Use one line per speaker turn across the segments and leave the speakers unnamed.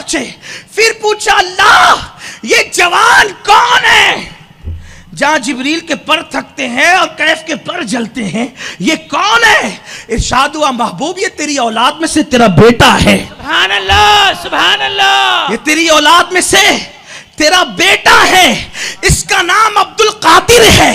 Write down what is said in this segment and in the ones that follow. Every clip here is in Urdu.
پہنچے. پھر پوچھا اللہ یہ جوان کون ہے جہاں جبریل کے پر تھکتے ہیں اور کیف کے پر جلتے ہیں, یہ کون ہے؟ ارشاد ہوا محبوب یہ تیری اولاد میں سے تیرا بیٹا ہے.
سبحان اللہ سبحان اللہ.
یہ تیری اولاد میں سے تیرا بیٹا ہے, اس کا نام عبد القادر ہے.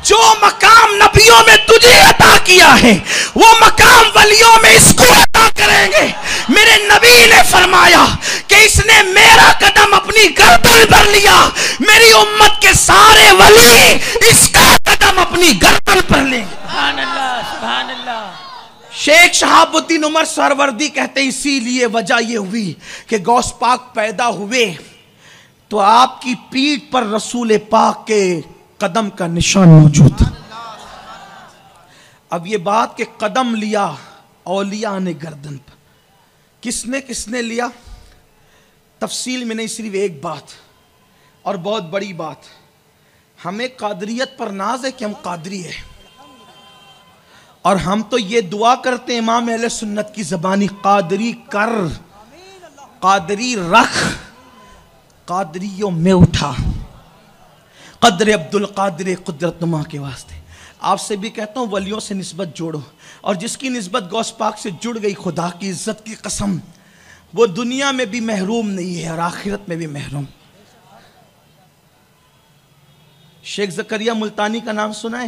جو مقام نبیوں میں تجھے عطا کیا ہے وہ مقام ولیوں میں اس کو عطا کریں گے. میرے نبی نے فرمایا کہ اس نے میرا قدم اپنی گردن پر لیا, میری امت کے سارے ولی اس کا قدم اپنی گردن پر لیں گے.
سبحان اللہ سبحان اللہ.
شیخ شہاب الدین عمر سہروردی کہتے ہیں اسی لیے وجہ یہ ہوئی کہ غوث پاک پیدا ہوئے تو آپ کی پیٹھ پر رسول پاک کے قدم کا نشان موجود تھا. اب یہ بات کہ قدم لیا اولیاء نے گردن پر, کس نے لیا؟ تفصیل میں نہیں, صرف ایک بات اور بہت بڑی بات. ہمیں قادریت پر ناز ہے کہ ہم قادری ہیں, اور ہم تو یہ دعا کرتے ہیں امام اہل سنت کی زبانی, قادری کر, قادری رکھ, قادریوں میں اٹھا, قدر عبد القادر قدرت نما کے واسطے. آپ سے بھی کہتا ہوں ولیوں سے نسبت جوڑو, اور جس کی نسبت غوث پاک سے جڑ گئی خدا کی عزت کی قسم وہ دنیا میں بھی محروم نہیں ہے اور آخرت میں بھی محروم. شیخ زکریا ملتانی کا نام سنا ہے؟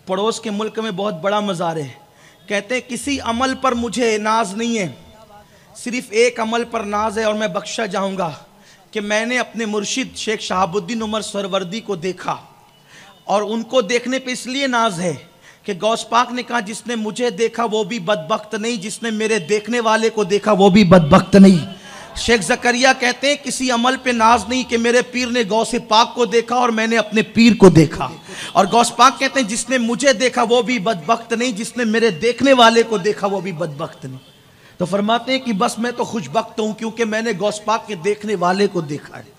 پڑوس کے ملک میں بہت بڑا مزار ہے. کہتے ہیں کسی عمل پر مجھے ناز نہیں ہے, صرف ایک عمل پر ناز ہے اور میں بخشا جاؤں گا کہ میں نے اپنے مرشد شیخ شہاب الدین عمر سہروردی کو دیکھا, اور ان کو دیکھنے پہ اس لیے ناز ہے کہ غوث پاک نے کہا جس نے مجھے دیکھا وہ بھی بدبخت نہیں, جس نے میرے دیکھنے والے کو دیکھا وہ بھی بدبخت نہیں. شیخ زکریا کہتے ہیں کسی عمل پہ ناز نہیں کہ میرے پیر نے غوث پاک کو دیکھا اور میں نے اپنے پیر کو دیکھا, اور غوث پاک کہتے ہیں جس نے مجھے دیکھا وہ بھی بدبخت نہیں, جس نے میرے دیکھنے والے کو دیکھا وہ بھی بدبخت نہیں. تو فرماتے ہیں کہ بس میں تو خوش بخت ہوں کیونکہ میں نے غوث پاک کے دیکھنے والے کو دیکھا ہے.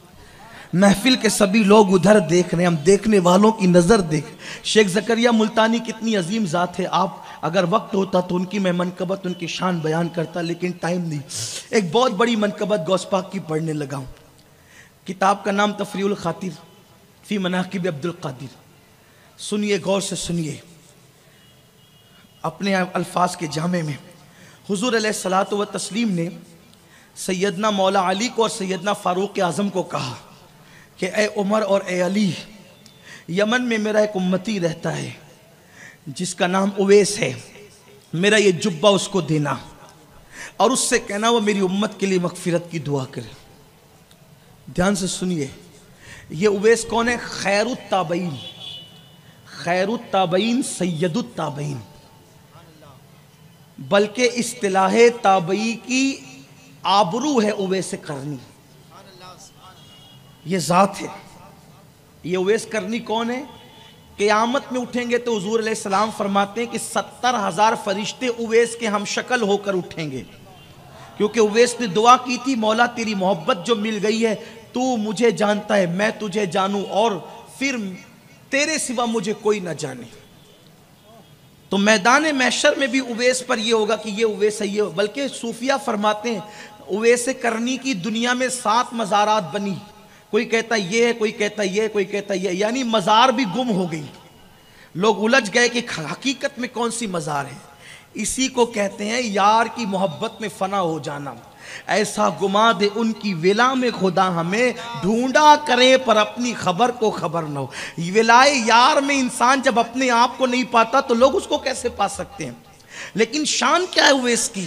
محفل کے سبھی لوگ ادھر دیکھ رہے ہیں, ہم دیکھنے والوں کی نظر دیکھ. شیخ زکریا ملتانی کتنی عظیم ذات ہے, آپ اگر وقت ہوتا تو ان کی میں منقبت ان کی شان بیان کرتا, لیکن ٹائم نہیں. ایک بہت بڑی منقبت غوث پاک کی پڑھنے لگا ہوں. کتاب کا نام تفریح الخاطر فی مناقب عبد القادر. سنیے, غور سے سنیے, اپنے الفاظ کے جامع میں حضور علیہ الصلوۃ والتسلیم نے سیدنا مولا علی کو اور سیدنا فاروق اعظم کو کہا کہ اے عمر اور اے علی, یمن میں میرا ایک امتی رہتا ہے جس کا نام اویس ہے, میرا یہ جبہ اس کو دینا اور اس سے کہنا وہ میری امت کے لیے مغفرت کی دعا کرے. دھیان سے سنیے, یہ اویس کون ہے؟ خیر التابعین, خیر التابعین سید التابعین, بلکہ اصطلاح تابعی کی آبرو ہے اویس کرنی. یہ ذات ہے. یہ اویس کرنی کون ہے؟ قیامت میں اٹھیں گے تو حضور علیہ السلام فرماتے ہیں کہ 70,000 فرشتے اویس کے ہم شکل ہو کر اٹھیں گے, کیونکہ اویس نے دعا کی تھی مولا تیری محبت جو مل گئی ہے, تو مجھے جانتا ہے میں تجھے جانوں اور پھر تیرے سوا مجھے کوئی نہ جانے. تو میدان محشر میں بھی اویس پر یہ ہوگا کہ یہ اویس ہے. یہ بلکہ صوفیہ فرماتے ہیں اویس کرنی کی دنیا میں 7 مزارات بنی, کوئی کہتا یہ ہے, کوئی کہتا یہ, کوئی کہتا یہ, یعنی مزار بھی گم ہو گئی. لوگ الجھ گئے کہ حقیقت میں کون سی مزار ہے. اسی کو کہتے ہیں یار کی محبت میں فنا ہو جانا. ایسا گما دے ان کی ولا میں خدا ہمیں, ڈھونڈا کریں پر اپنی خبر کو خبر نہ ہو. ولائے یار میں انسان جب اپنے آپ کو نہیں پاتا تو لوگ اس کو کیسے پا سکتے ہیں. لیکن شان کیا ہے اویس کی؟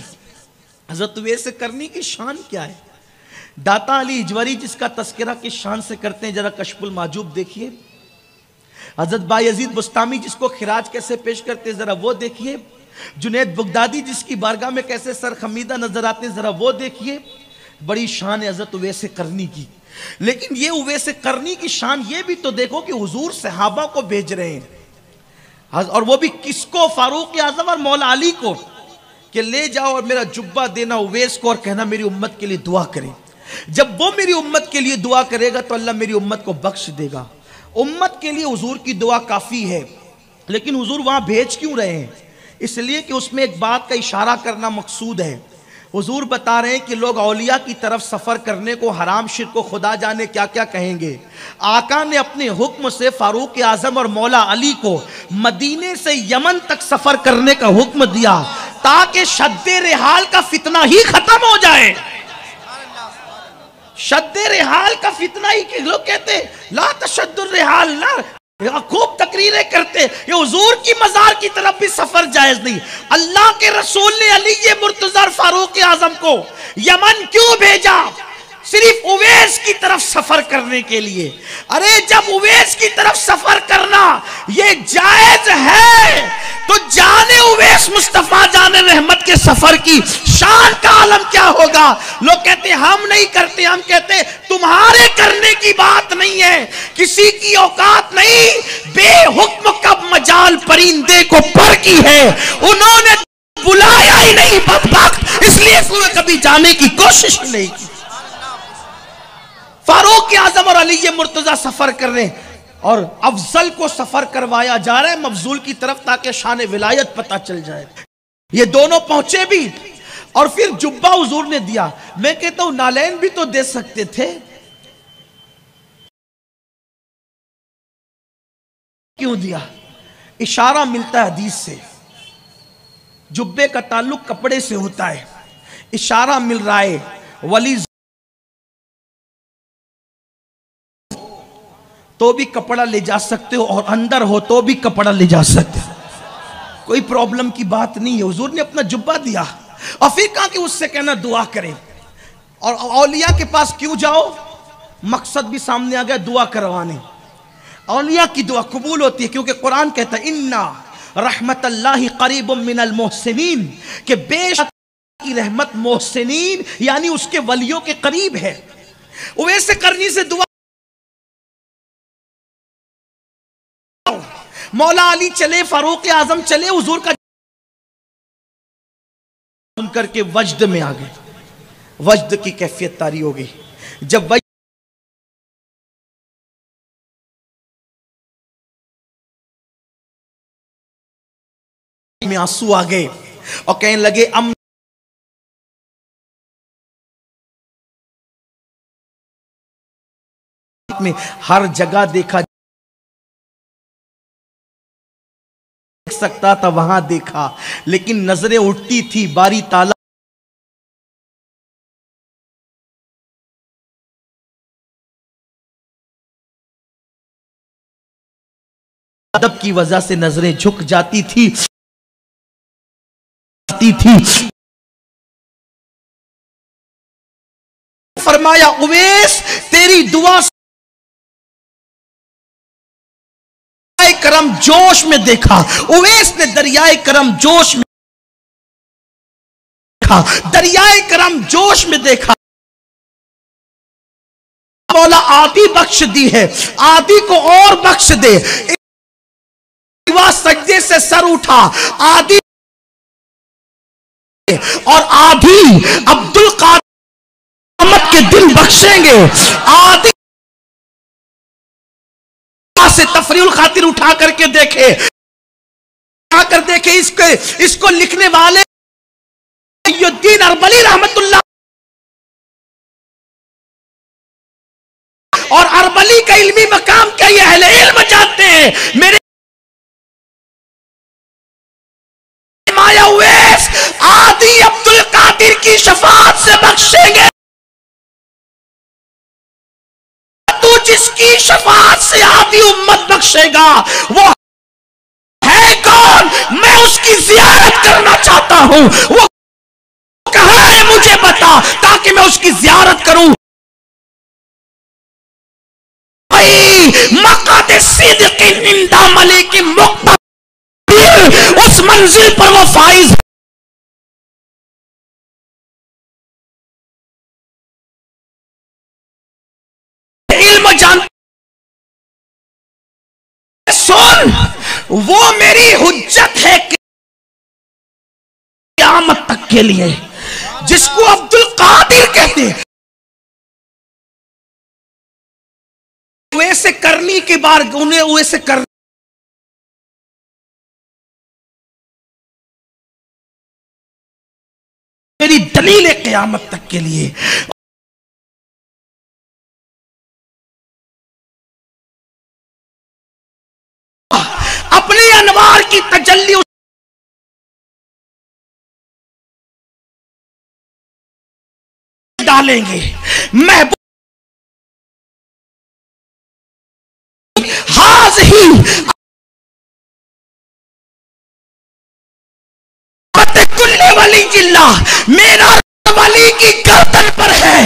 حضرت اویس کرنی کی شان کیا ہے؟ داتا علی اجوری جس کا تذکرہ کس شان سے کرتے ہیں, ذرا کشف المحجوب دیکھیے. حضرت بایزید بستامی جس کو خراج کیسے پیش کرتے ہیں ذرا وہ دیکھیے. جنید بغدادی جس کی بارگاہ میں کیسے سرخمیدہ نظر آتے ہیں ذرا وہ دیکھیے. بڑی شان ہے حضرت اویس کرنی کی. لیکن یہ اویس کرنی کی شان یہ بھی تو دیکھو کہ حضور صحابہ کو بھیج رہے ہیں, اور وہ بھی کس کو؟ فاروق اعظم اور مولا علی کو, کہ لے جاؤ اور میرا جبہ دینا اویس کو اور کہنا میری امت کے لیے دعا کرے. جب وہ میری امت کے لیے دعا کرے گا تو اللہ میری امت کو بخش دے گا. امت کے لیے حضور کی دعا کافی ہے, لیکن حضور وہاں بھیج کیوں رہے ہیں؟ اس لیے کہ اس میں ایک بات کا اشارہ کرنا مقصود ہے. حضور بتا رہے ہیں کہ لوگ اولیاء کی طرف سفر کرنے کو حرام، شرک و خدا جانے کیا کیا کہیں گے۔ آقا نے اپنے حکم سے فاروق اعظم اور مولا علی کو مدینے سے یمن تک سفر کرنے کا حکم دیا تاکہ شد رحال کا فتنہ ہی ختم ہو جائے۔ شد رحال کا فتنہ ہی، کہ لوگ کہتے لا تشد الرحال، خوب تقریریں کرتے، یہ حضور کی مزار کی طرف بھی سفر جائز نہیں۔ اللہ کے رسول نے علی مرتضی فاروق اعظم کو یمن کیوں بھیجا؟ صرف اویس کی طرف سفر کرنے کے لیے۔ ارے جب اویس کی طرف سفر کرنا یہ جائز ہے تو جانے اویس مصطفیٰ جانے رحمت کے سفر کی شان کا عالم کیا ہوگا؟ لوگ کہتے ہیں ہم نہیں کرتے، ہم کہتے ہیں تمہارے کرنے کی بات نہیں ہے، کسی کی اوقات نہیں، بے حکم کب مجال پرندے کو پر کی ہے، انہوں نے بلایا ہی نہیں بدبخت، اس لیے کبھی جانے کی کوشش نہیں کی۔ فاروق اعظم اور علی مرتضی سفر کر رہے ہیں اور افضل کو سفر کروایا جا رہا ہے مفضول کی طرف تاکہ شان ولایت پتہ چل جائے۔ یہ دونوں پہنچے بھی اور پھر جبہ حضور نے دیا۔ میں کہتا ہوں نالین بھی تو دے سکتے تھے، کیوں دیا؟ اشارہ ملتا ہے حدیث سے، جبے کا تعلق کپڑے سے ہوتا ہے، اشارہ مل رہا ہے ولی تو بھی کپڑا لے جا سکتے ہو اور اندر ہو تو بھی کپڑا لے جا سکتے ہو، کوئی پرابلم کی بات نہیں ہے۔ حضور نے اپنا جبہ دیا اور پھر کہا کہ اس سے کہنا دعا کریں۔ اور اولیاء کے پاس کیوں جاؤ؟ مقصد بھی سامنے آ گیا، دعا کروانے۔ اولیاء کی دعا قبول ہوتی ہے کیونکہ قرآن کہتا ہے اِنَّا رحمت اللہ قریب من المحسنین، کہ بے شک کی رحمت محسنین یعنی اس کے ولیوں کے قریب ہے۔ ویسے کرنی سے دعا، مولا علی چلے، فاروق اعظم چلے، حضور کا سن کر کے وجد میں آ گئے، وجد کی کیفیت طاری ہو گئی۔ جب وجد میں آنسو آ گئے اور کہنے لگے میں ہر جگہ دیکھا سکتا تھا وہاں دیکھا، لیکن نظریں اٹھتی تھی باری تالا ادب کی وجہ سے نظریں جھک جاتی تھی۔ فرمایا اویس تیری دعا سے کرم جوش میں دیکھا۔ اویس نے دریائے کرم جوش میں دیکھا، دریائے کرم جوش میں دیکھا۔ مولا آدھی بخش دی ہے، آدھی کو اور بخش دے۔ سجدے سے سر اٹھا، آدھی اور آدھی عبدالقادر کے دل بخشیں گے، آدھی سے تفریح الخاطر اٹھا کر کے دیکھے، اس کو لکھنے والے الدین اربلی رحمت اللہ، اور اربلی کا علمی مقام کیا یہ اہل علم جانتے ہیں۔ میرے مایا اویس آدھی عبدالقادر کی شفاعت سے بخشیں گے، تو جس کی شفاعت سے آدھی امت بخشے گا وہ ہے کون؟ میں اس کی زیارت کرنا چاہتا ہوں، وہ کہاں ہے مجھے بتا تاکہ میں اس کی زیارت کروں۔ مقعد صدق عند ملک مقتدر، اس منزل پر وہ فائز علم جانتا۔ سن، وہ میری حجت ہے قیامت تک کے لیے، جس کو عبدالقادر کہتے ہیں۔ ویسے کرنی کے بار انہیں ویسے کرنی میری دلیل قیامت تک کے لیے. اپنی انوار کی تجلی ڈالیں گے. محبوب ہی کل ولی اللہ میرا ولی کی گردن پر ہے.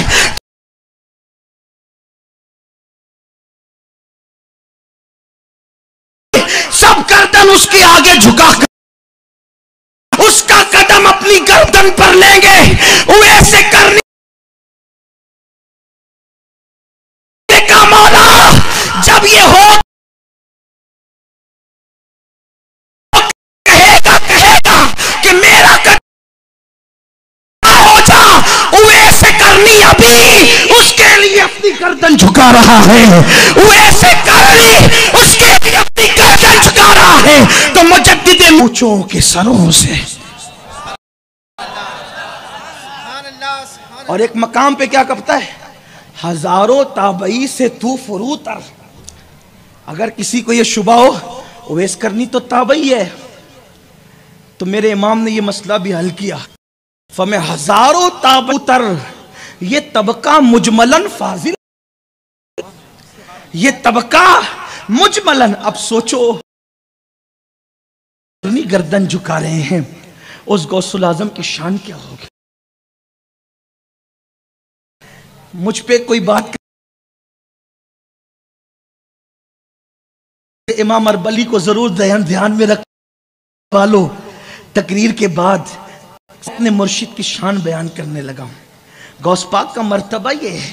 سب گردن اس کے آگے جھکا کر اس کا قدم اپنی گردن پر لیں گے. وہ ایسے کرنے کا مولا جب یہ ہو کہے گا کہ میرا قدم ہو جا. وہ ایسے کرنی ابھی اس کے لیے اپنی گردن جھکا رہا ہے. وہ ایسے کرنی اس کے لیے اپنی گردن جھکا رہا ہے. تو مجدد اونچوں کے سروں سے اور ایک مقام پہ کیا کہتا ہے؟ ہزاروں تابعی سے تو فروتر. اگر کسی کو یہ شبہ ہو اویس کرنی تو تابعی ہے تو میرے امام نے یہ مسئلہ بھی حل کیا. فمیں ہزاروں تابعتر یہ طبقہ مجملن فاضل. یہ طبقہ مجملن. اب سوچو گردن جھکا رہے ہیں اس غوث العظم کی شان کیا ہوگی؟ مجھ پہ کوئی بات امام اربلی کو ضرور دھیان میں رکھ والو. تقریر کے بعد اپنے مرشد کی شان بیان کرنے لگا ہوں. غوث پاک کا مرتبہ یہ ہے,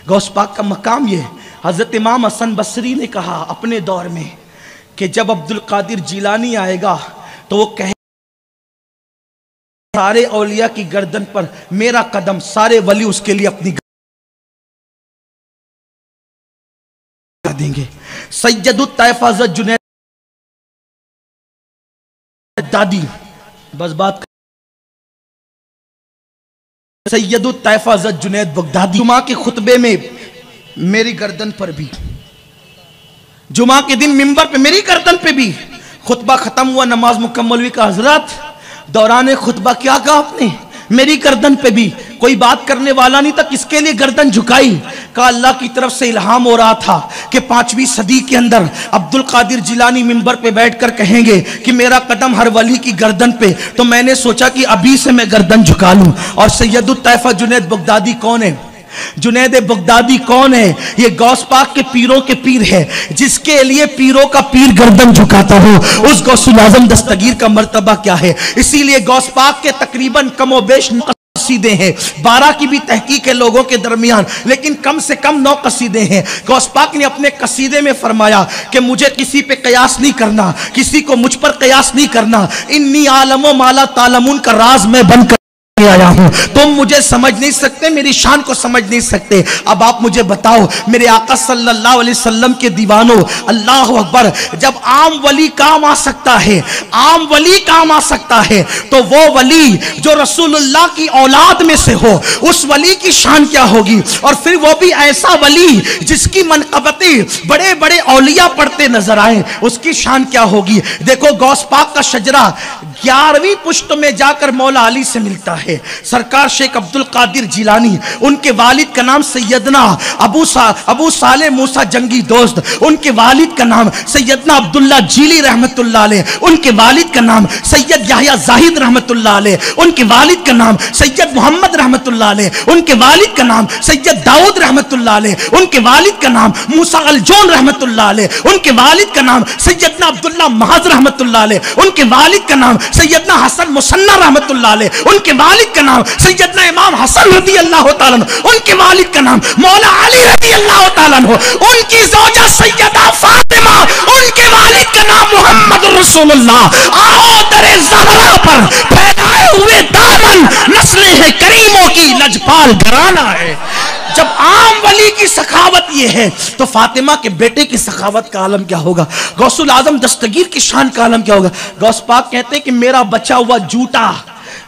غوث پاک کا مقام یہ ہے. حضرت امام حسن بصری نے کہا اپنے دور میں کہ جب عبد القادر جیلانی آئے گا تو وہ کہے سارے اولیاء کی گردن پر میرا قدم. سارے ولی اس کے لیے اپنی گردن دیں گے. سید الطائفہ حضرت جنید بغدادی بس بات سید الطائفہ حضرت جنید بغدادی جمعہ کے خطبے میں میری گردن پر بھی, جمعہ کے دن منبر پہ میری گردن پہ بھی. خطبہ ختم ہوا, نماز مکمل ہوئی. کا حضرات دوران خطبہ کیا کہا آپ نے؟ میری گردن پہ بھی. کوئی بات کرنے والا نہیں تھا, کس کے لیے گردن جھکائی؟ کہا اللہ کی طرف سے الہام ہو رہا تھا کہ 5ویں صدی کے اندر عبد القادر جیلانی منبر پہ بیٹھ کر کہیں گے کہ میرا قدم ہر ولی کی گردن پہ. تو میں نے سوچا کہ ابھی سے میں گردن جھکا لوں. اور سید الطائفہ جنید بغدادی کون ہے؟ جنید بغدادی کون ہے؟ یہ غوث پاک کے پیروں کے پیر ہے. جس کے لیے پیروں کا پیر گردن جھکاتا ہو اس غوث العظم دستگیر کا مرتبہ کیا ہے؟ اسی لیے غوث پاک کے تقریباً کم و بیش قصیدے ہیں. 12 کی بھی تحقیق ہے لوگوں کے درمیان, لیکن کم سے کم 9 قصیدے ہیں. غوث پاک نے اپنے قصیدے میں فرمایا کہ مجھے کسی پہ قیاس نہیں کرنا, کسی کو مجھ پر قیاس نہیں کرنا. انی عالم و مالا تعلمون کا راز میں بن کر آیا ہوں, تم مجھے سمجھ نہیں سکتے, میری شان کو سمجھ نہیں سکتے. اب آپ مجھے بتاؤ میرے آقا صلی اللہ علیہ وسلم کے دیوانوں, اللہ اکبر, جب عام ولی کام آ سکتا ہے, عام ولی کام آ سکتا ہے, تو وہ ولی جو رسول اللہ کی اولاد میں سے ہو اس ولی کی شان کیا ہوگی؟ اور پھر وہ بھی ایسا ولی جس کی منقبتیں بڑے بڑے اولیاء پڑھتے نظر آئیں, اس کی شان کیا ہوگی؟ دیکھو غوث پاک کا شجرہ 11ویں پشت میں جا کر مولا علی سے ملتا ہے. سرکار شیخ عبد القادر جیلانی, ان کے والد کا نام سیدنا ابو صالح موسیٰ جنگی دوست, ان کے والد کا نام سیدنا عبداللہ جیلی رحمت اللہ علیہ, ان کے والد کا نام سید یحییٰ زاہد رحمت اللہ علیہ, ان کے والد کا نام سید محمد رحمت اللہ علیہ, ان کے والد کا نام سید داؤد رحمت اللہ علیہ, ان کے والد کا نام موسیٰ الجون رحمت اللہ علیہ, ان کے والد کا نام سیدنا عبداللہ محض رحمت اللہ علیہ, ان کے والد کا نام سیدنا حسن مصنع رحمت اللہ علیہ, ان کے والد کا نام سیدنا امام حسن رضی اللہ تعالیٰ عنہ, ان کے والد کا نام مولا علی رضی اللہ تعالیٰ عنہ, ان کی زوجہ سیدہ فاطمہ, ان کے والد کا نام محمد رسول اللہ. آؤ در زہرا پر پھیلائے ہوئے دامن, نسل ہے کریموں کی لجپال گھرانہ ہے. جب عام ولی کی سخاوت یہ ہے تو فاطمہ کے بیٹے کی سخاوت کا عالم کیا ہوگا؟ غوث العظم دستگیر کی شان کا عالم کیا ہوگا؟ غوث پاک کہتے ہیں کہ میرا بچا ہوا جھوٹا